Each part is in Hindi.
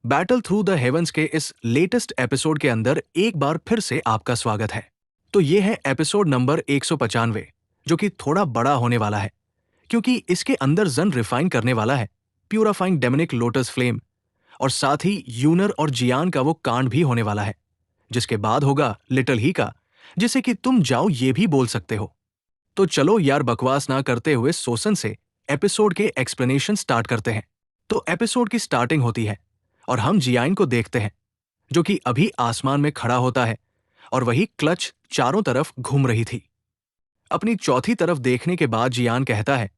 बैटल थ्रू द हेवंस के इस लेटेस्ट एपिसोड के अंदर एक बार फिर से आपका स्वागत है। तो ये है एपिसोड नंबर 195, जो कि थोड़ा बड़ा होने वाला है क्योंकि इसके अंदर जन रिफाइन करने वाला है प्यूराफाइंग डेमोनिक लोटस फ्लेम, और साथ ही यूनर और जियान का वो कांड भी होने वाला है, जिसके बाद होगा लिटिल ही का, जिसे कि तुम जाओ ये भी बोल सकते हो। तो चलो यार बकवास ना करते हुए सोसन से एपिसोड के एक्सप्लेनेशन स्टार्ट करते हैं। तो एपिसोड की स्टार्टिंग होती है और हम जियान को देखते हैं, जो कि अभी आसमान में खड़ा होता है और वही क्लच चारों तरफ घूम रही थी। अपनी चौथी तरफ देखने के बाद जियान कहता है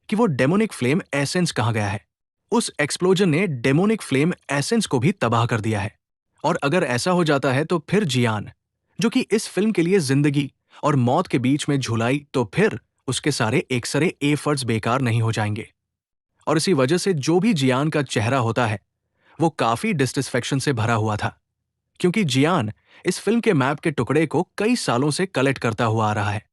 कि वो डेमोनिक फ्लेम एसेंस कहाँ गया है। उस एक्सप्लोजन ने डेमोनिक फ्लेम एसेंस को भी तबाह कर दिया है, और अगर ऐसा हो जाता है तो फिर जियान, जो कि इस फिल्म के लिए जिंदगी और मौत के बीच में झुलाई, तो फिर उसके सारे एक्सरे एफर्ट्स बेकार नहीं हो जाएंगे। और इसी वजह से जो भी जियान का चेहरा होता है वो काफी डिसटिस्फेक्शन से भरा हुआ था, क्योंकि जियान इस फिल्म के मैप के टुकड़े को कई सालों से कलेक्ट करता हुआ आ रहा है,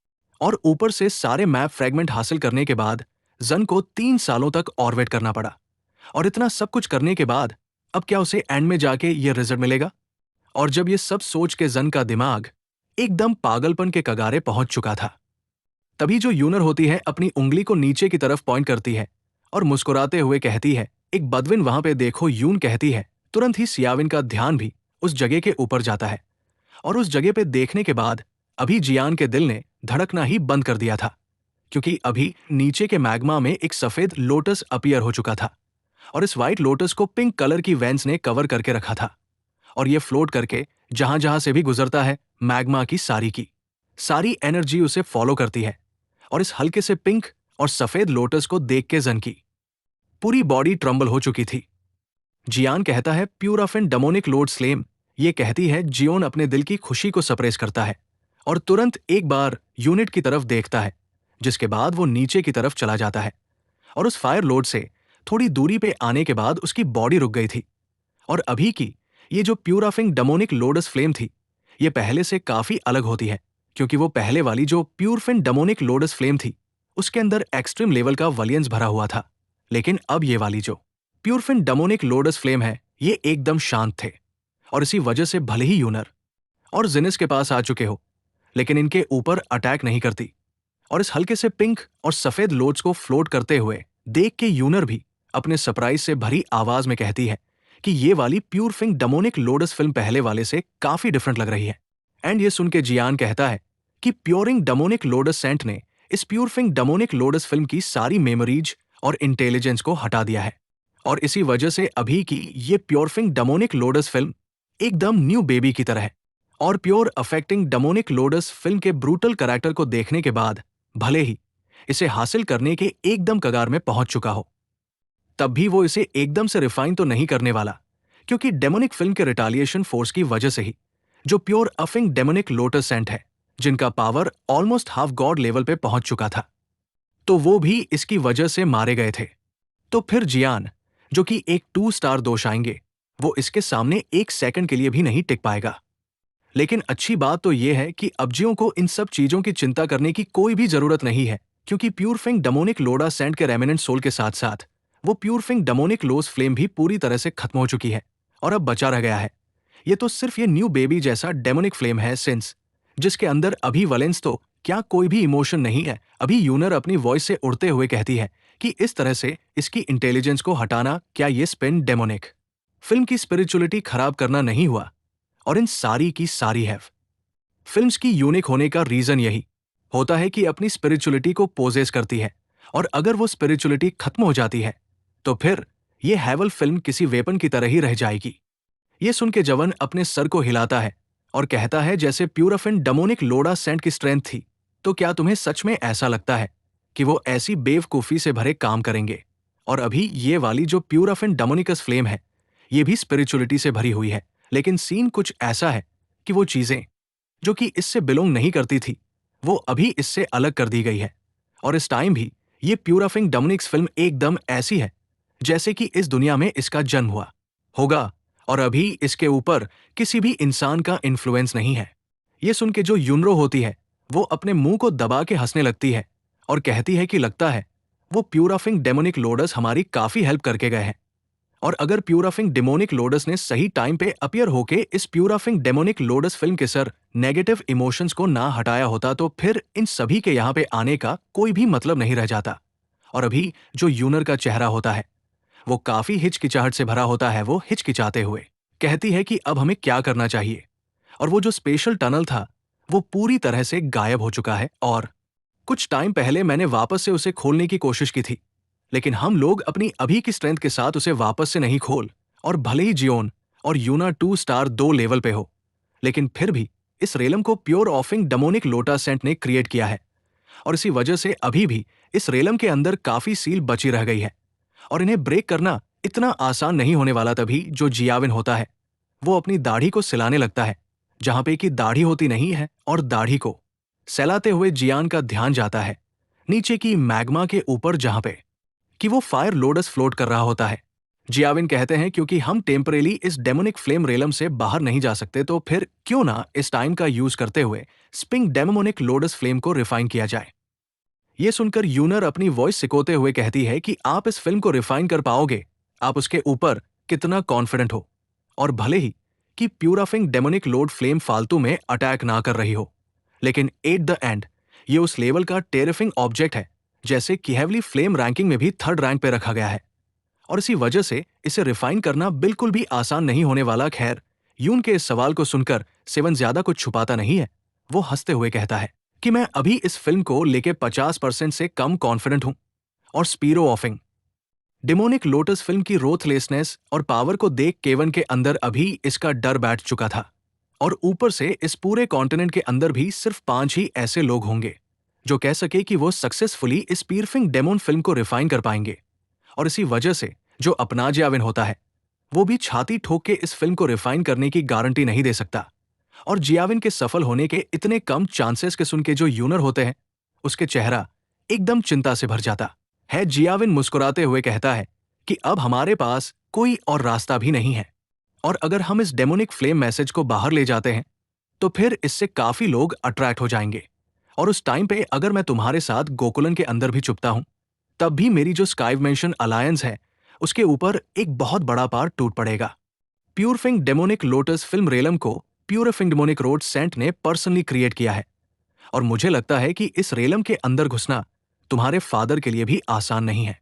और ऊपर से सारे मैप फ्रेगमेंट हासिल करने के बाद जन को 3 सालों तक और वेट करना पड़ा। और इतना सब कुछ करने के बाद अब क्या उसे एंड में जाके ये रिजल्ट मिलेगा? और जब ये सब सोच के जन का दिमाग एकदम पागलपन के कगारे पहुंच चुका था, तभी जो यूनर होती है अपनी उंगली को नीचे की तरफ पॉइंट करती है और मुस्कुराते हुए कहती है, एक बदविन वहां पे देखो। यून कहती है। तुरंत ही सियाविन का ध्यान भी उस जगह के ऊपर जाता है, और उस जगह पे देखने के बाद अभी जियान के दिल ने धड़कना ही बंद कर दिया था, क्योंकि अभी नीचे के मैग्मा में एक सफेद लोटस अपीयर हो चुका था, और इस व्हाइट लोटस को पिंक कलर की वेंस ने कवर करके रखा था, और ये फ्लोट करके जहां जहां से भी गुजरता है मैग्मा की सारी एनर्जी उसे फॉलो करती है। और इस हल्के से पिंक और सफेद लोटस को देख के जन की पूरी बॉडी ट्रम्बल हो चुकी थी। जियान कहता है, प्यूराफिन डेमोनिक लोड स्लेम। ये कहती है। जियोन अपने दिल की खुशी को सप्रेस करता है और तुरंत एक बार यूनिट की तरफ देखता है, जिसके बाद वो नीचे की तरफ चला जाता है, और उस फायर लोड से थोड़ी दूरी पे आने के बाद उसकी बॉडी रुक गई थी। और अभी की ये जो प्यूराफिंग डेमोनिक लोडस फ्लेम थी, ये पहले से काफी अलग होती है, क्योंकि वो पहले वाली जो प्यूरफिन डेमोनिक लोडस फ्लेम थी उसके अंदर एक्सट्रीम लेवल का वलियंस भरा हुआ था, लेकिन अब ये वाली जो प्यूरफिन डेमोनिक लोडस फ्लेम है ये एकदम शांत थे। और इसी वजह से भले ही यूनर और जिनिस के पास आ चुके हो, लेकिन इनके ऊपर अटैक नहीं करती। और इस हल्के से पिंक और सफेद लोड्स को फ्लोट करते हुए देख के यूनर भी अपने सरप्राइज से भरी आवाज में कहती है कि ये वाली प्यूरफिंग डेमोनिक लोडस फिल्म पहले वाले से काफी डिफरेंट लग रही है। एंड ये सुन के जियान कहता है कि प्योरिंग डेमोनिक लोडस सेंट ने इस प्यूरफिंग डेमोनिक लोडस फिल्म की सारी मेमोरीज और इंटेलिजेंस को हटा दिया है, और इसी वजह से अभी की ये प्योरफिंग डेमोनिक लोडस फिल्म एकदम न्यू बेबी की तरह है। और pure affecting demonic ludus film के ब्रूटल कैरेक्टर को देखने के बाद भले ही इसे हासिल करने के एकदम कगार में पहुंच चुका हो, तब भी वो इसे एकदम से रिफाइन तो नहीं करने वाला, क्योंकि डेमोनिक फिल्म के रिटालिएशन फोर्स की वजह से ही जो प्योर अफिंग डेमोनिक लोटस सेंट है, जिनका power almost half God level पे पहुंच चुका था, तो वो भी इसकी वजह से मारे गए थे। तो फिर जियान, जो कि एक 2 स्टार दोष आएंगे, वो इसके सामने एक सेकंड के लिए भी नहीं टिक पाएगा। लेकिन अच्छी बात तो ये है कि अबजियों को इन सब चीजों की चिंता करने की कोई भी जरूरत नहीं है, क्योंकि प्यूरफिंग डेमोनिक लोडा सेंट के रेमिनेंट सोल के साथ साथ वो प्यूरफिंग डेमोनिक लोस फ्लेम भी पूरी तरह से खत्म हो चुकी है, और अब बचा रह गया है ये तो सिर्फ ये न्यू बेबी जैसा डेमोनिक फ्लेम है सिंस, जिसके अंदर अभी वलेंस तो क्या कोई भी इमोशन नहीं है। अभी यूनर अपनी वॉइस से उड़ते हुए कहती है कि इस तरह से इसकी इंटेलिजेंस को हटाना, क्या ये स्पिन डेमोनिक फिल्म की स्पिरिचुअलिटी खराब करना नहीं हुआ? और इन सारी की सारी है फिल्म्स की यूनिक होने का रीजन यही होता है कि अपनी स्पिरिचुअलिटी को पोजेस करती है, और अगर वो स्पिरिचुअलिटी खत्म हो जाती है तो फिर ये हैवल फिल्म किसी वेपन की तरह ही रह जाएगी। ये सुन के जवन अपने सर को हिलाता है और कहता है, जैसे प्यूराफिन डेमोनिक लोडा सेंट की स्ट्रेंथ थी, तो क्या तुम्हें सच में ऐसा लगता है कि वो ऐसी बेवकूफी से भरे काम करेंगे? और अभी ये वाली जो प्यूराफिन डेमोनिकस फ्लेम है ये भी स्पिरिचुअलिटी से भरी हुई है, लेकिन सीन कुछ ऐसा है कि वो चीजें जो कि इससे बिलोंग नहीं करती थी वो अभी इससे अलग कर दी गई है। और इस टाइम भी ये प्यूराफिंग डेमोनिक्स फिल्म एकदम ऐसी है जैसे कि इस दुनिया में इसका जन्म हुआ होगा, और अभी इसके ऊपर किसी भी इंसान का इन्फ्लुएंस नहीं है। ये सुन के जो यूनरो होती है वो अपने मुंह को दबा के हंसने लगती है और कहती है कि लगता है वो प्यूराफिंग डेमोनिक लोडस हमारी काफी हेल्प करके गए हैं। और अगर प्यूराफिंग डेमोनिक लोडस ने सही टाइम पे अपीयर होके इस प्यूराफिंग डेमोनिक लोडस फिल्म के सर नेगेटिव इमोशंस को ना हटाया होता तो फिर इन सभी के यहाँ पे आने का कोई भी मतलब नहीं रह जाता। और अभी जो यूनर का चेहरा होता है वो काफी हिचकिचाहट से भरा होता है। वो हिचकिचाते हुए कहती है कि अब हमें क्या करना चाहिए। और वो जो स्पेशल टनल था वो पूरी तरह से गायब हो चुका है और कुछ टाइम पहले मैंने वापस से उसे खोलने की कोशिश की थी, लेकिन हम लोग अपनी अभी की स्ट्रेंथ के साथ उसे वापस से नहीं खोल। और भले ही जियोन और यूना 2 स्टार 2 लेवल पे हो, लेकिन फिर भी इस रेलम को प्योर ऑफिंग डेमोनिक लोटा सेंट ने क्रिएट किया है। और इसी वजह से अभी भी इस रेलम के अंदर काफी सील बची रह गई है और इन्हें ब्रेक करना इतना आसान नहीं होने वाला। तभी जो जियाविन होता है वो अपनी दाढ़ी को सिलाने लगता है जहां पे कि दाढ़ी होती नहीं है, और दाढ़ी को सहलाते हुए जियान का ध्यान जाता है नीचे की मैग्मा के ऊपर जहां पे कि वो फायर लोडस फ्लोट कर रहा होता है। जियाविन कहते हैं क्योंकि हम टेम्परेली इस डेमोनिक फ्लेम रेलम से बाहर नहीं जा सकते तो फिर क्यों ना इस टाइम का यूज करते हुए स्पिंग डेमोनिक लोडस फ्लेम को रिफाइन किया जाए। ये सुनकर यूनर अपनी वॉइस सिकोते हुए कहती है कि आप इस फिल्म को रिफाइन कर पाओगे, आप उसके ऊपर कितना कॉन्फिडेंट हो। और भले ही कि प्यूराफिंग डेमोनिक लोड फ्लेम फालतू में अटैक ना कर रही हो, लेकिन एट द एंड ये उस लेवल का टेरिफिंग ऑब्जेक्ट है जैसे कि हेवली फ्लेम रैंकिंग में भी 3rd रैंक पे रखा गया है। और इसी वजह से इसे रिफाइन करना बिल्कुल भी आसान नहीं होने वाला। खैर, यून के इस सवाल को सुनकर सेवन ज्यादा कुछ छुपाता नहीं है। वो हंसते हुए कहता है कि मैं अभी इस फिल्म को लेके 50% से कम कॉन्फिडेंट हूं। और स्पीरो ऑफिंग डेमोनिक लोटस फिल्म की रोथलेसनेस और पावर को देख केवन के अंदर अभी इसका डर बैठ चुका था। और ऊपर से इस पूरे कॉन्टिनेंट के अंदर भी सिर्फ 5 ही ऐसे लोग होंगे जो कह सके कि वो सक्सेसफुली इस पीरफिंग डेमोन फिल्म को रिफाइन कर पाएंगे। और इसी वजह से जो अपना जियाविन होता है वो भी छाती ठोक के इस फिल्म को रिफाइन करने की गारंटी नहीं दे सकता। और जियाविन के सफल होने के इतने कम चांसेस के सुन के जो यूनर होते हैं उसके चेहरा एकदम चिंता से भर जाता है। जियाविन मुस्कुराते हुए कहता है कि अब हमारे पास कोई और रास्ता भी नहीं है, और अगर हम इस डेमोनिक फ्लेम मैसेज को बाहर ले जाते हैं तो फिर इससे काफी लोग अट्रैक्ट हो जाएंगे। और उस टाइम पे अगर मैं तुम्हारे साथ गोकुलन के अंदर भी छुपता हूं तब भी मेरी जो स्काईमेंशन अलायंस है उसके ऊपर एक बहुत बड़ा पार टूट पड़ेगा। प्यूरफिंग डेमोनिक लोटस फिल्म रेलम को प्यूरफिंग डेमोनिक रोड सेंट ने पर्सनली क्रिएट किया है। और मुझे लगता है कि इस रेलम के अंदर घुसना तुम्हारे फादर के लिए भी आसान नहीं है,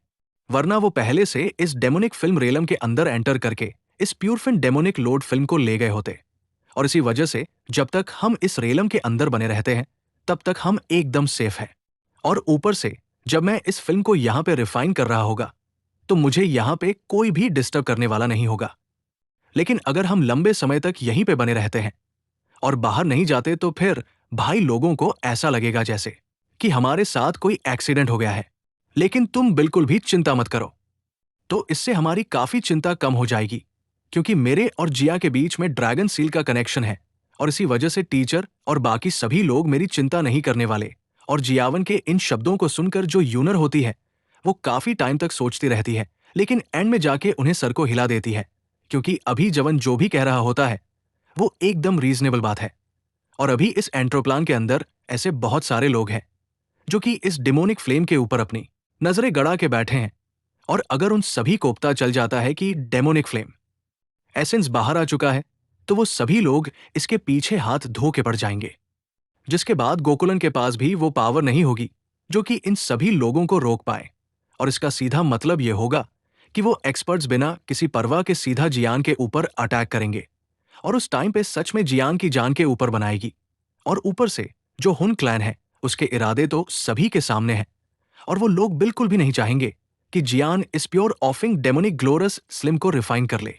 वरना वो पहले से इस डेमोनिक फिल्म रेलम के अंदर एंटर करके इस प्यूरफिंग डेमोनिक लोड फिल्म को ले गए होते। और इसी वजह से जब तक हम इस रेलम के अंदर बने रहते हैं तब तक हम एकदम सेफ हैं। और ऊपर से जब मैं इस फिल्म को यहाँ पे रिफाइन कर रहा होगा तो मुझे यहाँ पे कोई भी डिस्टर्ब करने वाला नहीं होगा। लेकिन अगर हम लंबे समय तक यहीं पे बने रहते हैं और बाहर नहीं जाते तो फिर भाई लोगों को ऐसा लगेगा जैसे कि हमारे साथ कोई एक्सीडेंट हो गया है। लेकिन तुम बिल्कुल भी चिंता मत करो, तो इससे हमारी काफी चिंता कम हो जाएगी क्योंकि मेरे और जिया के बीच में ड्रैगन सील का कनेक्शन है। और इसी वजह से टीचर और बाकी सभी लोग मेरी चिंता नहीं करने वाले। और जियावन के इन शब्दों को सुनकर जो यूनर होती है वो काफी टाइम तक सोचती रहती है, लेकिन एंड में जाके उन्हें सर को हिला देती है क्योंकि अभी जवन जो भी कह रहा होता है वो एकदम रीजनेबल बात है। और अभी इस एंट्रोप्लान के अंदर ऐसे बहुत सारे लोग हैं जो कि इस डिमोनिक फ्लेम के ऊपर अपनी नजरें गड़ा के बैठे हैं। और अगर उन सभी को पता चल जाता है कि डेमोनिक फ्लेम एसेंस बाहर आ चुका है तो वो सभी लोग इसके पीछे हाथ धो के पड़ जाएंगे, जिसके बाद गोकुलन के पास भी वो पावर नहीं होगी जो कि इन सभी लोगों को रोक पाए। और इसका सीधा मतलब ये होगा कि वो एक्सपर्ट्स बिना किसी परवाह के सीधा जियान के ऊपर अटैक करेंगे। और उस टाइम पे सच में जियान की जान के ऊपर बनाएगी। और ऊपर से जो हुन क्लैन है उसके इरादे तो सभी के सामने हैं, और वो लोग बिल्कुल भी नहीं चाहेंगे कि जियान इस प्योर ऑफिंग डेमोनिक ग्लोरस स्लिम को रिफाइन कर ले।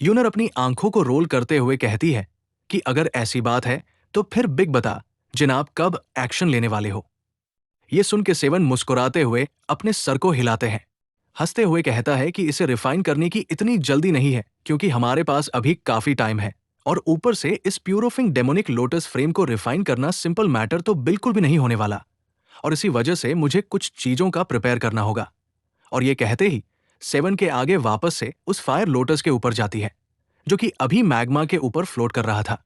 यूनर अपनी आंखों को रोल करते हुए कहती है कि अगर ऐसी बात है तो फिर बिग बता जनाब कब एक्शन लेने वाले हो। ये सुन के सेवन मुस्कुराते हुए अपने सर को हिलाते हैं, हंसते हुए कहता है कि इसे रिफाइन करने की इतनी जल्दी नहीं है क्योंकि हमारे पास अभी काफी टाइम है। और ऊपर से इस प्यूरोफिंग डेमोनिक लोटस फ्रेम को रिफाइन करना सिंपल मैटर तो बिल्कुल भी नहीं होने वाला। और इसी वजह से मुझे कुछ चीजों का प्रिपेयर करना होगा। और ये कहते ही सेवन के आगे वापस से उस फायर लोटस के ऊपर जाती है जो कि अभी मैग्मा के ऊपर फ्लोट कर रहा था।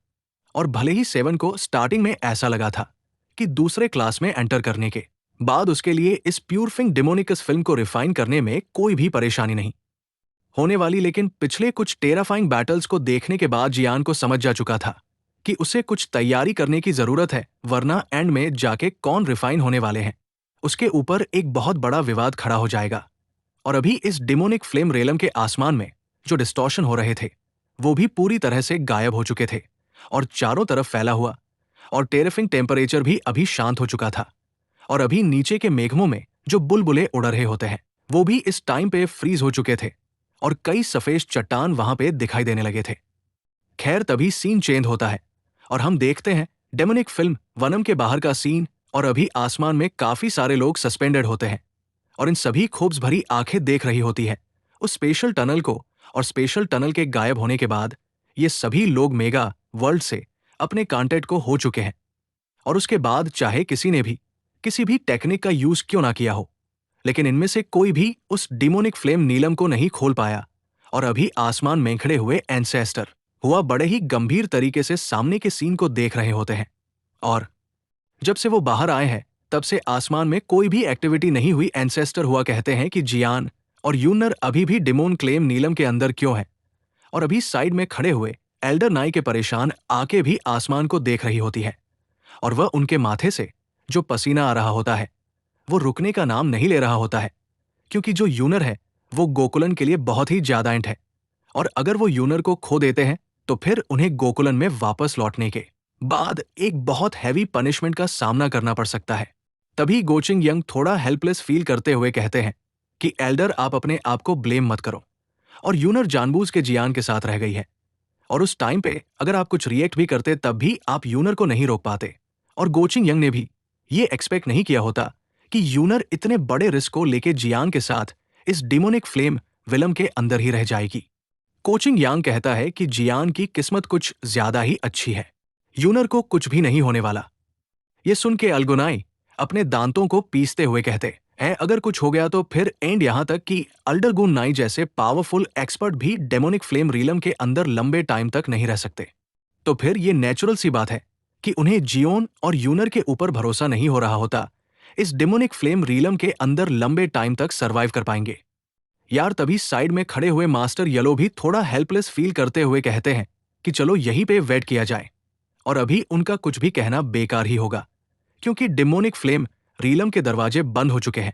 और भले ही सेवन को स्टार्टिंग में ऐसा लगा था कि दूसरे क्लास में एंटर करने के बाद उसके लिए इस प्यूरफिंग डेमोनिकस फिल्म को रिफाइन करने में कोई भी परेशानी नहीं होने वाली लेकिन पिछले कुछ टेराफाइंग बैटल्स को देखने के बाद जियान को समझ जा चुका था कि उसे कुछ तैयारी करने की जरूरत है, वरना एंड में जाके कौन रिफाइन होने वाले हैं उसके ऊपर एक बहुत बड़ा विवाद खड़ा हो जाएगा। और अभी इस डिमोनिक फ्लेम रेलम के आसमान में जो डिस्टॉर्शन हो रहे थे वो भी पूरी तरह से गायब हो चुके थे और चारों तरफ फैला हुआ और टेरिफिंग टेम्परेचर भी अभी शांत हो चुका था। और अभी नीचे के मेघमों में जो बुलबुले उड़ रहे होते हैं वो भी इस टाइम पे फ्रीज हो चुके थे और कई सफेद चट्टान वहां पे दिखाई देने लगे थे। खैर तभी सीन चेंज होता है और हम देखते हैं डेमोनिक फिल्म वनम के बाहर का सीन। और अभी आसमान में काफी सारे लोग सस्पेंडेड होते हैं और इन सभी खोब्स भरी आंखें देख रही होती है उस स्पेशल टनल को। और स्पेशल टनल के गायब होने के बाद ये सभी लोग मेगा वर्ल्ड से अपने कांटेक्ट को हो चुके हैं। और उसके बाद चाहे किसी ने भी किसी भी टेक्निक का यूज क्यों ना किया हो, लेकिन इनमें से कोई भी उस डिमोनिक फ्लेम नीलम को नहीं खोल पाया। और अभी आसमान में खड़े हुए एंसेस्टर हुआ बड़े ही गंभीर तरीके से सामने के सीन को देख रहे होते हैं। और जब से वो बाहर आए हैं तब से आसमान में कोई भी एक्टिविटी नहीं हुई। एंसेस्टर हुआ कहते हैं कि जियान और यूनर अभी भी डिमोन क्लेम नीलम के अंदर क्यों है। और अभी साइड में खड़े हुए एल्डर नाई के परेशान आके भी आसमान को देख रही होती है और वह उनके माथे से जो पसीना आ रहा होता है वो रुकने का नाम नहीं ले रहा होता है, क्योंकि जो यूनर है वो गोकुलन के लिए बहुत ही ज्यादा इंट है। और अगर वो यूनर को खो देते हैं तो फिर उन्हें गोकुलन में वापस लौटने के बाद एक बहुत हैवी पनिशमेंट का सामना करना पड़ सकता है। तभी गोचिंग यंग थोड़ा हेल्पलेस फील करते हुए कहते हैं कि एल्डर आप अपने आप को ब्लेम मत करो और यूनर जानबूझ के जियान के साथ रह गई है। और उस टाइम पे अगर आप कुछ रिएक्ट भी करते तब भी आप यूनर को नहीं रोक पाते। और गोचिंग यंग ने भी ये एक्सपेक्ट नहीं किया होता कि यूनर इतने बड़े रिस्क को लेके जियान के साथ इस डिमोनिक फ्लेम विलम के अंदर ही रह जाएगी। कोचिंग यांग कहता है कि जियान की किस्मत कुछ ज्यादा ही अच्छी है, यूनर को कुछ भी नहीं होने वाला। ये सुन के अल्गोनाई अपने दांतों को पीसते हुए कहते हैं अगर कुछ हो गया तो फिर एंड यहां तक कि अल्डरगुन नाई जैसे पावरफुल एक्सपर्ट भी डेमोनिक फ्लेम रीलम के अंदर लंबे टाइम तक नहीं रह सकते। तो फिर ये नेचुरल सी बात है कि उन्हें जियोन और यूनर के ऊपर भरोसा नहीं हो रहा होता इस डेमोनिक फ्लेम रीलम के अंदर लंबे टाइम तक सरवाइव कर पाएंगे। यार तभी साइड में खड़े हुए मास्टर येलो भी थोड़ा हेल्पलेस फील करते हुए कहते हैं कि चलो यहीं पे वेट किया जाए। और अभी उनका कुछ भी कहना बेकार ही होगा, क्योंकि डेमोनिक फ्लेम रीलम के दरवाजे बंद हो चुके हैं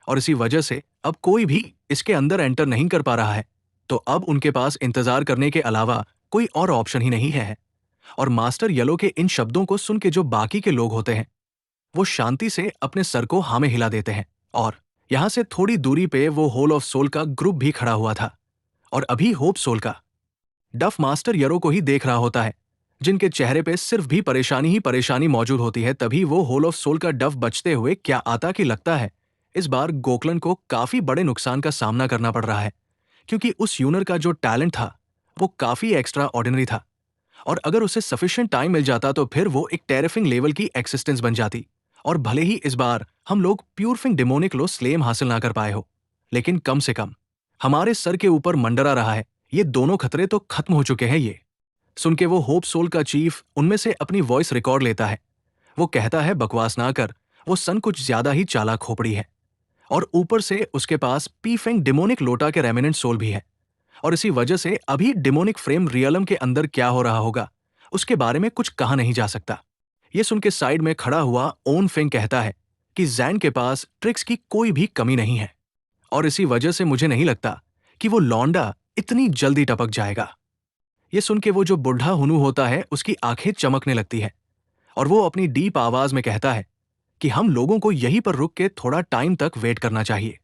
और इसी वजह से अब कोई भी इसके अंदर एंटर नहीं कर पा रहा है। तो अब उनके पास इंतजार करने के अलावा कोई और ऑप्शन ही नहीं है। और मास्टर येलो के इन शब्दों को सुन के जो बाकी के लोग होते हैं वो शांति से अपने सर को हाँ में हिला देते हैं। और यहां से थोड़ी दूरी पे वो होल ऑफ सोल का ग्रुप भी खड़ा हुआ था और अभी होप सोल का डफ मास्टर येरो को ही देख रहा होता है, जिनके चेहरे पे सिर्फ भी परेशानी ही परेशानी मौजूद होती है। तभी वो होल ऑफ सोल का डफ बचते हुए क्या आता कि लगता है इस बार गोकलन को काफी बड़े नुकसान का सामना करना पड़ रहा है, क्योंकि उस यूनर का जो टैलेंट था वो काफी एक्स्ट्रा ऑर्डिनरी था और अगर उसे सफिशिएंट टाइम मिल जाता तो फिर वो एक टेरिफिंग लेवल की एक्सिस्टेंस बन जाती। और भले ही इस बार हम लोग प्यूरफिंग डेमोनिक लो स्लेम हासिल ना कर पाए हो, लेकिन कम से कम हमारे सर के ऊपर मंडरा रहा है। ये दोनों खतरे तो खत्म हो चुके हैं। ये सुन के वो होप सोल का चीफ उनमें से अपनी वॉइस रिकॉर्ड लेता है। वो कहता है बकवास ना कर, वो सन कुछ ज्यादा ही चालाक खोपड़ी है और ऊपर से उसके पास पीफेंग डेमोनिक लोटा के रेमिनेंट सोल भी है। और इसी वजह से अभी डेमोनिक फ्रेम रियलम के अंदर क्या हो रहा होगा उसके बारे में कुछ कहा नहीं जा सकता। ये सुन के साइड में खड़ा हुआ ओन फेंग कहता है कि जैन के पास ट्रिक्स की कोई भी कमी नहीं है और इसी वजह से मुझे नहीं लगता कि वो लौंडा इतनी जल्दी टपक जाएगा। ये सुन के वो जो बुढ़ा हुनू होता है उसकी आंखें चमकने लगती है और वो अपनी डीप आवाज में कहता है कि हम लोगों को यहीं पर रुक के थोड़ा टाइम तक वेट करना चाहिए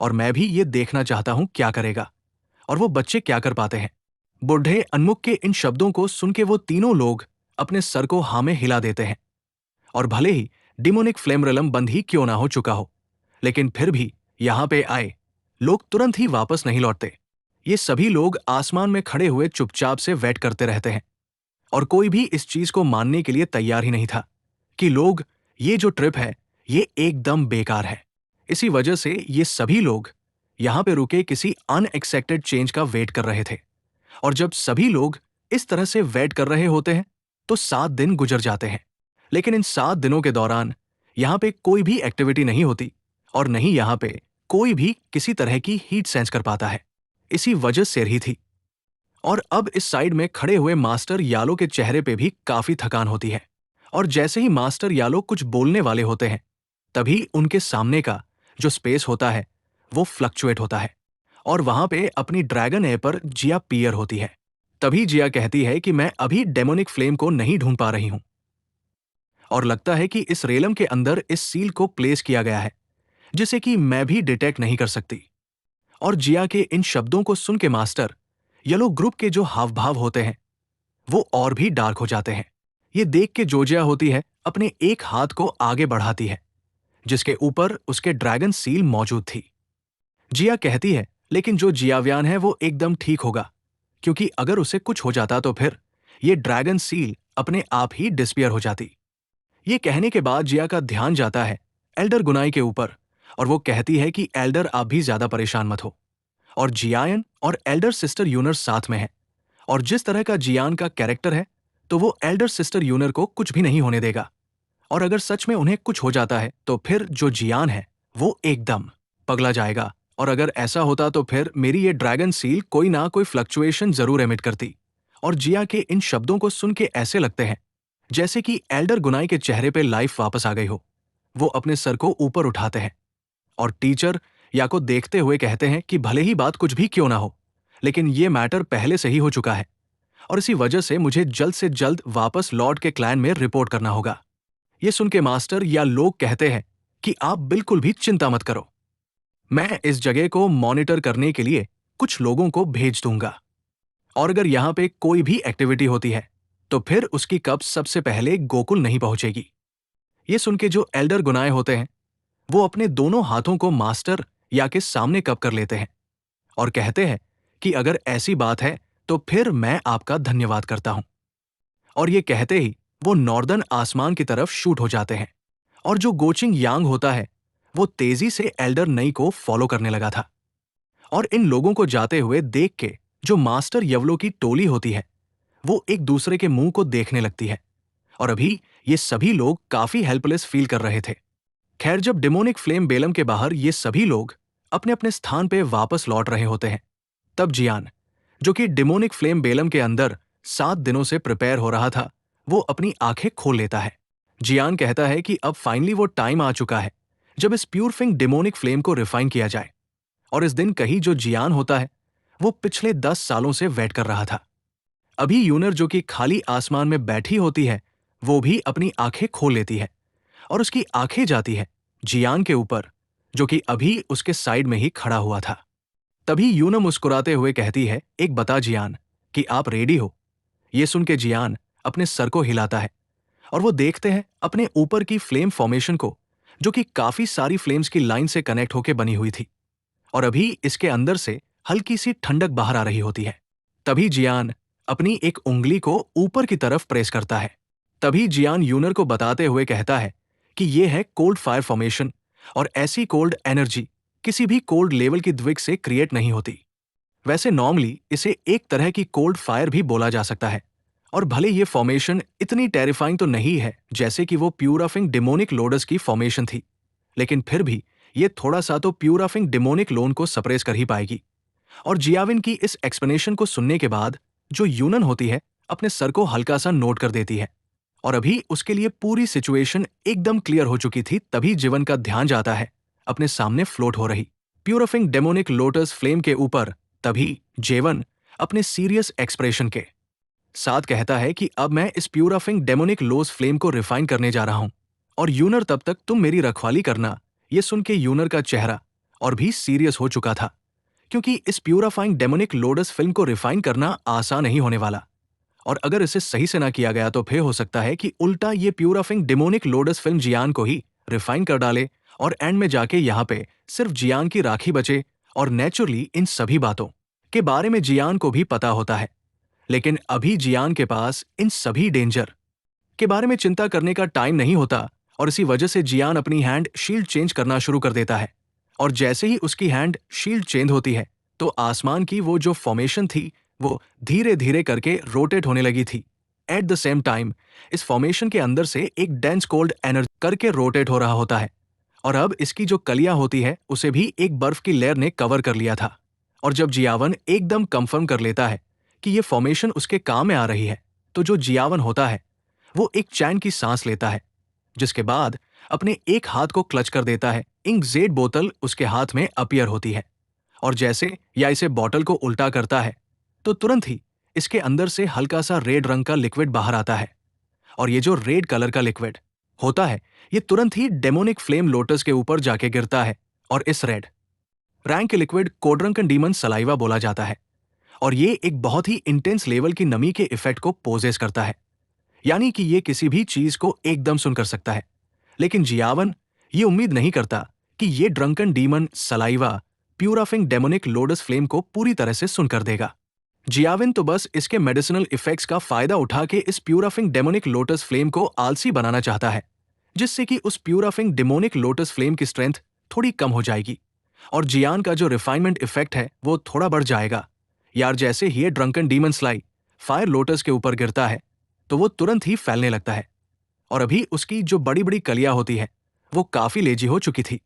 और मैं भी ये देखना चाहता हूं क्या करेगा और वो बच्चे क्या कर पाते हैं। बुढ़े अनमुख के इन शब्दों को सुन के वो तीनों लोग अपने सर को हाँ में हिला देते हैं। और भले ही डिमोनिक फ्लेम रेलम बंद ही क्यों ना हो चुका हो, लेकिन फिर भी यहां पे आए लोग तुरंत ही वापस नहीं लौटते। ये सभी लोग आसमान में खड़े हुए चुपचाप से वेट करते रहते हैं और कोई भी इस चीज को मानने के लिए तैयार ही नहीं था कि लोग ये जो ट्रिप है ये एकदम बेकार है। इसी वजह से ये सभी लोग यहां पे रुके किसी अनएक्सपेक्टेड चेंज का वेट कर रहे थे। और जब सभी लोग इस तरह से वेट कर रहे होते हैं तो 7 दिन गुजर जाते हैं, लेकिन इन 7 दिनों के दौरान यहां पे कोई भी एक्टिविटी नहीं होती और नहीं यहां पे कोई भी किसी तरह की हीट सेंस कर पाता है। इसी वजह से रही थी। और अब इस साइड में खड़े हुए मास्टर यालो के चेहरे पे भी काफी थकान होती है। और जैसे ही मास्टर यालो कुछ बोलने वाले होते हैं, तभी उनके सामने का जो स्पेस होता है वो फ्लक्चुएट होता है और वहां पे अपनी ड्रैगन एयर पर जिया पीयर होती है। तभी जिया कहती है कि मैं अभी डेमोनिक फ्लेम को नहीं ढूंढ पा रही हूं और लगता है कि इस रेलम के अंदर इस सील को प्लेस किया गया है जिसे कि मैं भी डिटेक्ट नहीं कर सकती। और जिया के इन शब्दों को सुन के मास्टर येलो ग्रुप के जो हाव भाव होते हैं वो और भी डार्क हो जाते हैं। ये देख के जो जिया होती है अपने एक हाथ को आगे बढ़ाती है जिसके ऊपर उसके ड्रैगन सील मौजूद थी। जिया कहती है लेकिन जो जियाव्यान है वो एकदम ठीक होगा, क्योंकि अगर उसे कुछ हो जाता तो फिर ये ड्रैगन सील अपने आप ही डिस्पियर हो जाती। ये कहने के बाद जिया का ध्यान जाता है एल्डर गुनाई के ऊपर और वो कहती है कि एल्डर आप भी ज्यादा परेशान मत हो। और जियान और एल्डर सिस्टर यूनर साथ में है और जिस तरह का जियान का कैरेक्टर है तो वो एल्डर सिस्टर यूनर को कुछ भी नहीं होने देगा। और अगर सच में उन्हें कुछ हो जाता है तो फिर जो जियान है वो एकदम पगला जाएगा। और अगर ऐसा होता तो फिर मेरी ये ड्रैगन सील कोई ना कोई फ्लक्चुएशन जरूर एमिट करती। और जिया के इन शब्दों को सुन के ऐसे लगते हैं जैसे कि एल्डर गुनाई के चेहरे पे लाइफ वापस आ गई हो। वो अपने सर को ऊपर उठाते हैं और टीचर या को देखते हुए कहते हैं कि भले ही बात कुछ भी क्यों ना हो, लेकिन ये मैटर पहले से ही हो चुका है और इसी वजह से मुझे जल्द से जल्द वापस लॉर्ड के क्लैन में रिपोर्ट करना होगा। ये सुन के मास्टर या लोग कहते हैं कि आप बिल्कुल भी चिंता मत करो, मैं इस जगह को मॉनिटर करने के लिए कुछ लोगों को भेज दूंगा और अगर यहाँ पे कोई भी एक्टिविटी होती है तो फिर उसकी कब सबसे पहले गोकुल नहीं पहुंचेगी। ये सुन के जो एल्डर गुनाए होते हैं वो अपने दोनों हाथों को मास्टर या के सामने कब कर लेते हैं और कहते हैं कि अगर ऐसी बात है तो फिर मैं आपका धन्यवाद करता हूं। और ये कहते ही वो नॉर्दर्न आसमान की तरफ शूट हो जाते हैं और जो गोचिंग यांग होता है वो तेजी से एल्डर नई को फॉलो करने लगा था। और इन लोगों को जाते हुए देख के जो मास्टर यवलों की टोली होती है वो एक दूसरे के मुंह को देखने लगती है और अभी ये सभी लोग काफी हेल्पलेस फील कर रहे थे। खैर जब डेमोनिक फ्लेम बेलम के बाहर ये सभी लोग अपने अपने स्थान पे वापस लौट रहे होते हैं, तब जियान जो कि डेमोनिक फ्लेम बेलम के अंदर 7 दिनों से प्रिपेयर हो रहा था वो अपनी आंखें खोल लेता है। जियान कहता है कि अब फाइनली वो टाइम आ चुका है जब इस प्यूरफिंग डेमोनिक फ्लेम को रिफाइन किया जाए। और इस दिन कहीं जो जियान होता है वो पिछले 10 सालों से वेट कर रहा था। अभी यूनर जो कि खाली आसमान में बैठी होती है वो भी अपनी आंखें खोल लेती है और उसकी आंखें जाती है जियान के ऊपर जो कि अभी उसके साइड में ही खड़ा हुआ था। तभी यूनर मुस्कुराते हुए कहती है एक बता जियान कि आप रेडी हो। ये सुन के जियान अपने सर को हिलाता है और वो देखते हैं अपने ऊपर की फ्लेम फॉर्मेशन को जो कि काफी सारी फ्लेम्स की लाइन से कनेक्ट होकर बनी हुई थी और अभी इसके अंदर से हल्की सी ठंडक बाहर आ रही होती है। तभी जियान अपनी एक उंगली को ऊपर की तरफ प्रेस करता है। तभी जियान यूनर को बताते हुए कहता है कि यह है कोल्ड फायर फॉर्मेशन और ऐसी कोल्ड एनर्जी किसी भी कोल्ड लेवल की द्विग से क्रिएट नहीं होती। वैसे नॉर्मली इसे एक तरह की कोल्ड फायर भी बोला जा सकता है और भले ये फॉर्मेशन इतनी टेरिफाइंग तो नहीं है जैसे कि वो प्यूराफिंग डेमोनिक लोडस की फॉर्मेशन थी, लेकिन फिर भी ये थोड़ा सा तो प्यूराफिंग डेमोनिक लोन को सप्रेस कर ही पाएगी। और जियाविन की इस एक्सप्लेनेशन को सुनने के बाद जो यूनन होती है अपने सर को हल्का सा नोट कर देती है और अभी उसके लिए पूरी सिचुएशन एकदम क्लियर हो चुकी थी। तभी जीवन का ध्यान जाता है अपने सामने फ्लोट हो रही प्यूराफिंग डेमोनिक लोटस फ्लेम के ऊपर। तभी जेवन अपने सीरियस एक्सप्रेशन के साथ कहता है कि अब मैं इस प्यूराफिंग डेमोनिक लोस फ्लेम को रिफाइन करने जा रहा हूं और यूनर तब तक तुम मेरी रखवाली करना। ये सुन के यूनर का चेहरा और भी सीरियस हो चुका था क्योंकि इस प्यूराफाइंग डेमोनिक लोडस फिल्म को रिफाइन करना आसान नहीं होने वाला और अगर इसे सही से ना किया गया तो फिर हो सकता है कि उल्टा ये प्यूराफिंग डेमोनिक लोडस फिल्म जियान को ही रिफाइन कर डाले और एंड में जाके यहाँ पे सिर्फ जियान की राखी बचे। और नेचुरली इन सभी बातों के बारे में जियान को भी पता होता है, लेकिन अभी जियान के पास इन सभी डेंजर के बारे में चिंता करने का टाइम नहीं होता और इसी वजह से जियान अपनी हैंड शील्ड चेंज करना शुरू कर देता है। और जैसे ही उसकी हैंड शील्ड चेंज होती है तो आसमान की वो जो फॉर्मेशन थी वो धीरे धीरे करके रोटेट होने लगी थी। एट द सेम टाइम इस फॉर्मेशन के अंदर से एक डेंस कोल्ड एनर्जी करके रोटेट हो रहा होता है और अब इसकी जो कलियां होती है उसे भी एक बर्फ की लेयर ने कवर कर लिया था और जब जियावन एकदम कंफर्म कर लेता है कि ये फॉर्मेशन उसके काम में आ रही है, तो जो जियावन होता है वो एक चैन की सांस लेता है, जिसके बाद अपने एक हाथ को क्लच कर देता है। इंकजेट बोतल उसके हाथ में अपीयर होती है, और जैसे या इसे बॉटल को उल्टा करता है तो तुरंत ही इसके अंदर से हल्का सा रेड रंग का लिक्विड बाहर आता है। और ये जो रेड कलर का लिक्विड होता है, ये तुरंत ही डेमोनिक फ्लेम लोटस के ऊपर जाके गिरता है, और इस रेड रैंक के लिक्विड को ड्रंकन डीमन सलाइवा बोला जाता है। और ये एक बहुत ही इंटेंस लेवल की नमी के इफेक्ट को पोजेस करता है, यानी कि ये किसी भी चीज को एकदम सुन कर सकता है। लेकिन जियावन ये उम्मीद नहीं करता कि ये drunken demon saliva purifying demonic lotus flame को पूरी तरह से सुनकर देगा। जियाविन तो बस इसके मेडिसिनल इफेक्ट्स का फायदा उठा के इस प्यूराफिंग डेमोनिक लोटस फ्लेम को आलसी बनाना चाहता है, जिससे कि उस प्यूराफिंग डेमोनिक लोटस फ्लेम की स्ट्रेंथ थोड़ी कम हो जाएगी और जियान का जो रिफाइनमेंट इफेक्ट है वो थोड़ा बढ़ जाएगा। यार, जैसे ही ये drunken demon sly fire lotus के ऊपर गिरता है तो वो तुरंत ही फैलने लगता है, और अभी उसकी जो बड़ी बड़ी कलियां होती है वो काफी लेजी हो चुकी थी।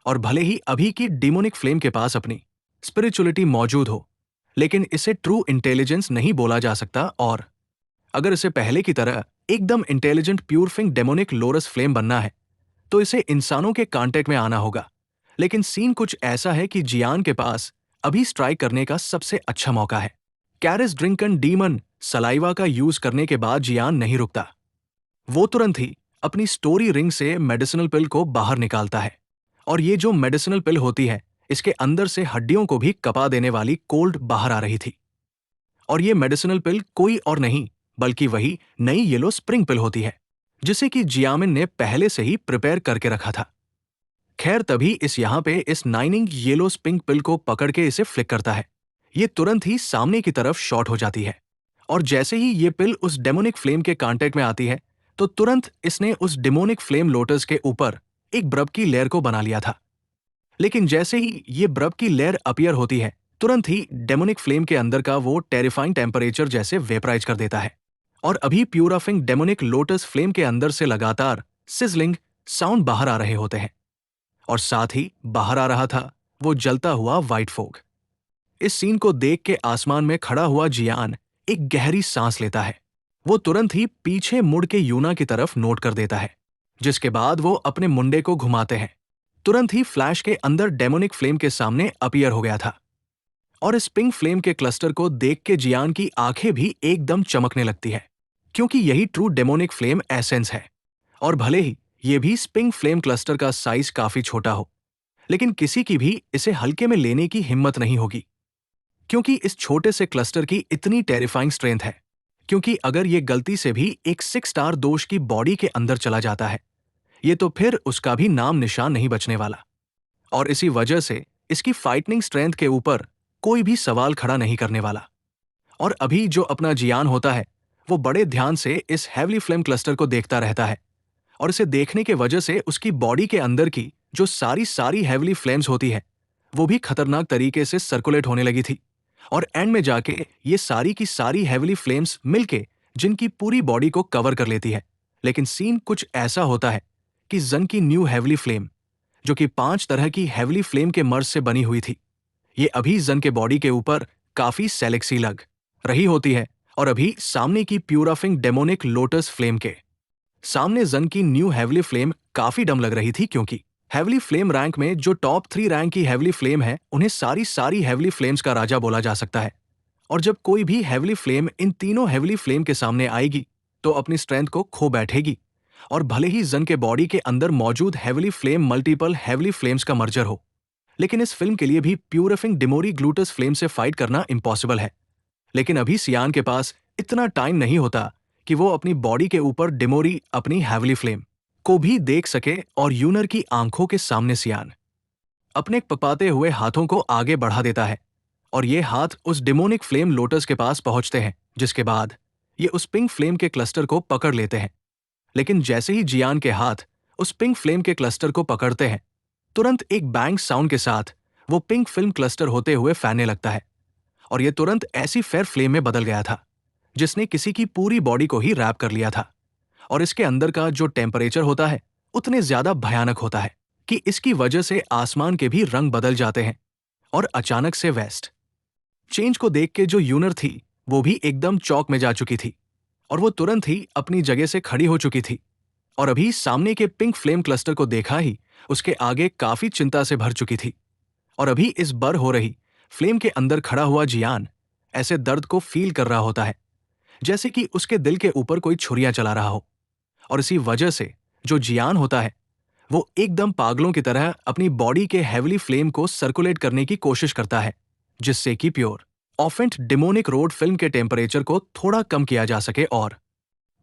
और भले ही अभी की डिमोनिक फ्लेम के पास अपनी स्पिरिचुअलिटी मौजूद हो, लेकिन इसे ट्रू इंटेलिजेंस नहीं बोला जा सकता। और अगर इसे पहले की तरह एकदम इंटेलिजेंट प्यूरफिंग डेमोनिक लोरस फ्लेम बनना है तो इसे इंसानों के कांटेक्ट में आना होगा। लेकिन सीन कुछ ऐसा है कि जियान के पास अभी स्ट्राइक करने का सबसे अच्छा मौका है। कैरिस ड्रिंकन डीमन सलाइवा का यूज करने के बाद जियान नहीं रुकता। वो तुरंत ही अपनी स्टोरी रिंग से मेडिसिनल पिल को बाहर निकालता है, और ये जो मेडिसिनल पिल होती है इसके अंदर से हड्डियों को भी कपा देने वाली कोल्ड बाहर आ रही थी। और ये मेडिसिनल पिल कोई और नहीं बल्कि वही नई येलो स्प्रिंग पिल होती है, जिसे कि जियामिन ने पहले से ही प्रिपेयर करके रखा था। खैर, तभी इस यहाँ पे इस नाइनिंग येलो स्प्रिंग पिल को पकड़ के इसे फ्लिक करता है। ये तुरंत ही सामने की तरफ शॉर्ट हो जाती है, और जैसे ही ये पिल उस डेमोनिक फ्लेम के कांटेक्ट में आती है तो तुरंत इसने उस डेमोनिक फ्लेम लोटस के ऊपर एक बर्फ की लेयर को बना लिया था। लेकिन जैसे ही ये बर्फ की लेयर अपीयर होती है, तुरंत ही डेमोनिक फ्लेम के अंदर का वो टेरिफाइंग टेम्परेचर जैसे वेपराइज कर देता है। और अभी प्यूराफिंग डेमोनिक लोटस फ्लेम के अंदर से लगातार सिजलिंग साउंड बाहर आ रहे होते हैं, और साथ ही बाहर आ रहा था वो जलता हुआ व्हाइट फोग। इस सीन को देख के आसमान में खड़ा हुआ जियान एक गहरी सांस लेता है। वो तुरंत ही पीछे मुड़ के यूना की तरफ नोट कर देता है, जिसके बाद वो अपने मुंडे को घुमाते हैं। तुरंत ही फ्लैश के अंदर डेमोनिक फ्लेम के सामने अपीयर हो गया था, और इस पिंक फ्लेम के क्लस्टर को देख के जियान की आंखें भी एकदम चमकने लगती है, क्योंकि यही ट्रू डेमोनिक फ्लेम एसेंस है। और भले ही ये भी पिंक फ्लेम क्लस्टर का साइज काफी छोटा हो, लेकिन किसी की भी इसे हल्के में लेने की हिम्मत नहीं होगी, क्योंकि इस छोटे से क्लस्टर की इतनी टेरिफाइंग स्ट्रेंथ है। क्योंकि अगर ये गलती से भी एक 6 स्टार दोष की बॉडी के अंदर चला जाता है, ये तो फिर उसका भी नाम निशान नहीं बचने वाला। और इसी वजह से इसकी फाइटिंग स्ट्रेंथ के ऊपर कोई भी सवाल खड़ा नहीं करने वाला। और अभी जो अपना जियान होता है वो बड़े ध्यान से इस हेवली फ्लेम क्लस्टर को देखता रहता है, और इसे देखने के वजह से उसकी बॉडी के अंदर की जो सारी हेवली फ्लेम्स होती है वो भी खतरनाक तरीके से सर्कुलेट होने लगी थी। और एंड में जाके ये सारी की सारी हेवली फ्लेम्स मिलके जिनकी पूरी बॉडी को कवर कर लेती है। लेकिन सीन कुछ ऐसा होता है कि जन की न्यू हेवली फ्लेम, जो कि 5 तरह की हेवली फ्लेम के मर्ज से बनी हुई थी, ये अभी जन के बॉडी के ऊपर काफी सेलेक्सी लग रही होती है। और अभी सामने की प्यूराफिंग डेमोनिक लोटस फ्लेम के सामने जन की न्यू हेवली फ्लेम काफी डम लग रही थी, क्योंकि हेवली फ्लेम रैंक में जो टॉप 3 रैंक की हेवली फ्लेम है उन्हें सारी हेवली फ्लेम्स का राजा बोला जा सकता है। और जब कोई भी हेवली फ्लेम इन तीनों हेवली फ्लेम के सामने आएगी तो अपनी स्ट्रेंथ को खो बैठेगी। और भले ही जन के बॉडी के अंदर मौजूद heavily flame multiple heavily flames का मर्जर हो, लेकिन इस फिल्म के लिए भी प्यूरिफिंग डिमोरी ग्लूटस फ्लेम से फाइट करना इम्पॉसिबल है। लेकिन अभी सियान के पास इतना टाइम नहीं होता कि वो अपनी बॉडी के ऊपर डिमोरी अपनी हेवली फ्लेम को भी देख सके। और यूनर की आंखों के सामने सियान अपने पकपाते हुए हाथों को आगे बढ़ा देता है, और ये हाथ उस डिमोनिक फ्लेम लोटस के पास पहुंचते हैं, जिसके बाद ये उस पिंक फ्लेम के क्लस्टर को पकड़ लेते हैं। लेकिन जैसे ही जियान के हाथ उस पिंक फ्लेम के क्लस्टर को पकड़ते हैं, तुरंत एक बैंग साउंड के साथ वो पिंक फिल्म क्लस्टर होते हुए फैलने लगता है। और ये तुरंत ऐसी फेयर फ्लेम में बदल गया था जिसने किसी की पूरी बॉडी को ही रैप कर लिया था। और इसके अंदर का जो टेम्परेचर होता है उतने ज्यादा भयानक होता है कि इसकी वजह से आसमान के भी रंग बदल जाते हैं। और अचानक से वेस्ट चेंज को देख के जो यूनर थी वो भी एकदम चौक में जा चुकी थी और वो तुरंत ही अपनी जगह से खड़ी हो चुकी थी और अभी सामने के पिंक फ्लेम क्लस्टर को देखा ही उसके आगे काफी चिंता से भर चुकी थी। और अभी इस बर हो रही फ्लेम के अंदर खड़ा हुआ जियान ऐसे दर्द को फील कर रहा होता है जैसे कि उसके दिल के ऊपर कोई छुरियां चला रहा हो। और इसी वजह से जो जियान होता है वो एकदम पागलों की तरह अपनी बॉडी के हेवली फ्लेम को सर्कुलेट करने की कोशिश करता है जिससे कि प्योर ऑफेंट डिमोनिक रोड फिल्म के टेम्परेचर को थोड़ा कम किया जा सके। और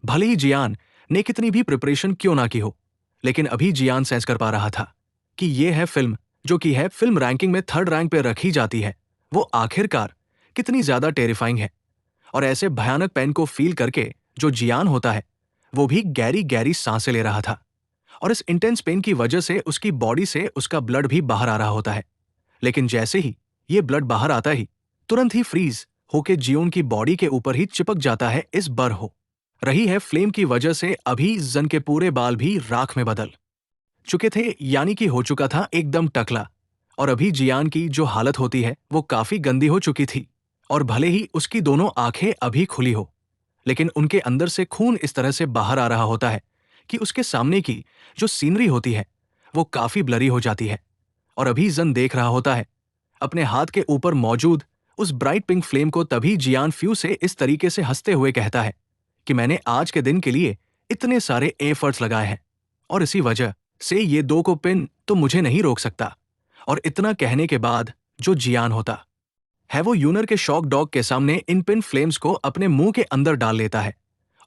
भले ही जियान ने कितनी भी प्रिपरेशन क्यों ना की हो, लेकिन अभी जियान सेंस कर पा रहा था कि ये है फिल्म जो कि है फिल्म रैंकिंग में 3rd रैंक पे रखी जाती है, वो आखिरकार कितनी ज्यादा टेरिफाइंग है। और ऐसे भयानक पेन को फील करके जो जियान होता है वो भी गहरी गहरी सांसें ले रहा था और इस इंटेंस पेन की वजह से उसकी बॉडी से उसका ब्लड भी बाहर आ रहा होता है। लेकिन जैसे ही ये ब्लड बाहर आता ही तुरंत ही फ्रीज होके जियोन की बॉडी के ऊपर ही चिपक जाता है इस बर हो रही है फ्लेम की वजह से। अभी जन के पूरे बाल भी राख में बदल चुके थे, यानी कि हो चुका था एकदम टकला। और अभी जियान की जो हालत होती है वो काफी गंदी हो चुकी थी और भले ही उसकी दोनों आंखें अभी खुली हो, लेकिन उनके अंदर से खून इस तरह से बाहर आ रहा होता है कि उसके सामने की जो सीनरी होती है वो काफी ब्लरी हो जाती है। और अभी जन देख रहा होता है अपने हाथ के ऊपर मौजूद उस ब्राइट पिंक फ्लेम को। तभी जियान फ्यू से इस तरीके से हंसते हुए कहता है कि मैंने आज के दिन के लिए इतने सारे एफर्ट्स लगाए हैं और इसी वजह से ये 2 को पिन तो मुझे नहीं रोक सकता। और इतना कहने के बाद जो जियान होता है वो यूनर के शॉक डॉग के सामने इन पिन फ्लेम्स को अपने मुंह के अंदर डाल लेता है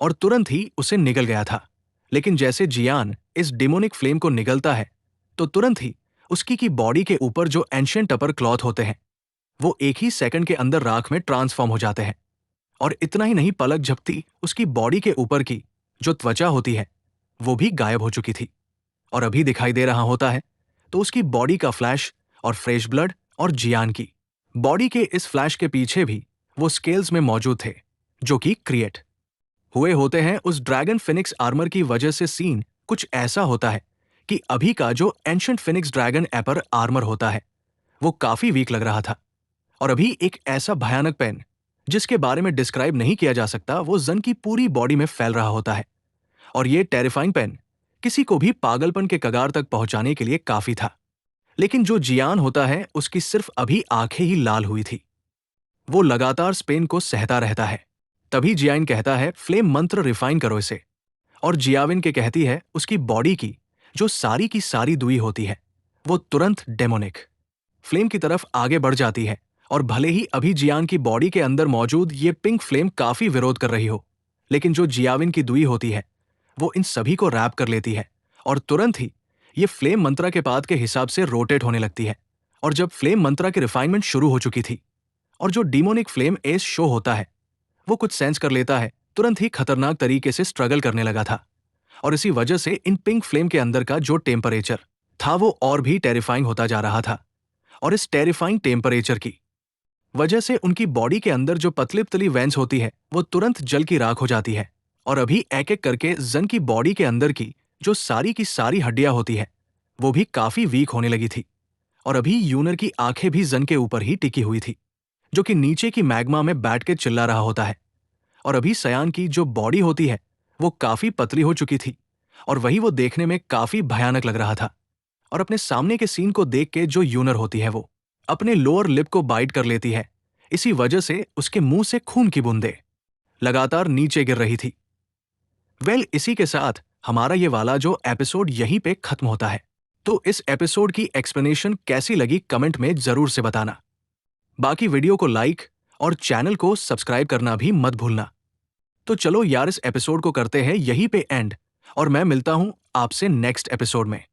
और तुरंत ही उसे निगल गया था। लेकिन जैसे जियान इस डिमोनिक फ्लेम को निगलता है तो तुरंत ही उसकी की बॉडी के ऊपर जो एंशिएंट अपर क्लॉथ होते हैं वो एक ही सेकंड के अंदर राख में ट्रांसफॉर्म हो जाते हैं। और इतना ही नहीं, पलक झपकती उसकी बॉडी के ऊपर की जो त्वचा होती है वो भी गायब हो चुकी थी और अभी दिखाई दे रहा होता है तो उसकी बॉडी का फ्लैश और फ्रेश ब्लड। और जियान की बॉडी के इस फ्लैश के पीछे भी वो स्केल्स में मौजूद थे जो कि क्रिएट हुए होते हैं उस ड्रैगन फिनिक्स आर्मर की वजह से। सीन कुछ ऐसा होता है कि अभी का जो एंशिएंट फिनिक्स ड्रैगन एपर आर्मर होता है वो काफी वीक लग रहा था और अभी एक ऐसा भयानक पेन जिसके बारे में डिस्क्राइब नहीं किया जा सकता वो जन की पूरी बॉडी में फैल रहा होता है। और ये टेरिफाइंग पेन किसी को भी पागलपन के कगार तक पहुंचाने के लिए काफी था। लेकिन जो जियान होता है उसकी सिर्फ अभी आंखें ही लाल हुई थी, वो लगातार स्पेन को सहता रहता है। तभी जियान कहता है फ्लेम मंत्र रिफाइन करो इसे। और जियाविन के कहती है उसकी बॉडी की सारी दुई होती है वो तुरंत डेमोनिक फ्लेम की तरफ आगे बढ़ जाती है। और भले ही अभी जियान की बॉडी के अंदर मौजूद ये पिंक फ्लेम काफी विरोध कर रही हो, लेकिन जो जियाविन की दुई होती है वो इन सभी को रैप कर लेती है और तुरंत ही ये फ्लेम मंत्रा के पाथ के हिसाब से रोटेट होने लगती है। और जब फ्लेम मंत्रा की रिफाइनमेंट शुरू हो चुकी थी और जो डिमोनिक फ्लेम एस शो होता है वो कुछ सेंस कर लेता है, तुरंत ही खतरनाक तरीके से स्ट्रगल करने लगा था। और इसी वजह से इन पिंक फ्लेम के अंदर का जो टेम्परेचर था वो और भी टेरिफाइंग होता जा रहा था। और इस टेरिफाइंग टेम्परेचर की वजह से उनकी बॉडी के अंदर जो पतली पतली वेंस होती है वो तुरंत जल की राख हो जाती है। और अभी एक एक करके जन की बॉडी के अंदर की सारी हड्डियां होती है वो भी काफी वीक होने लगी थी। और अभी यूनर की आंखें भी जन के ऊपर ही टिकी हुई थी जो कि नीचे की मैग्मा में बैठ के चिल्ला रहा होता है। और अभी सयान की जो बॉडी होती है वो काफी पतली हो चुकी थी और वही वो देखने में काफी भयानक लग रहा था। और अपने सामने के सीन को देख के जो यूनर होती है वो अपने लोअर लिप को बाइट कर लेती है। इसी वजह से उसके मुंह से खून की बूंदें लगातार नीचे गिर रही थी। इसी के साथ हमारा ये वाला जो एपिसोड यहीं पे खत्म होता है। तो इस एपिसोड की एक्सप्लेनेशन कैसी लगी कमेंट में जरूर से बताना। बाकी वीडियो को लाइक और चैनल को सब्सक्राइब करना भी मत भूलना। तो चलो यार, इस एपिसोड को करते हैं यहीं पे एंड और मैं मिलता हूं आपसे नेक्स्ट एपिसोड में।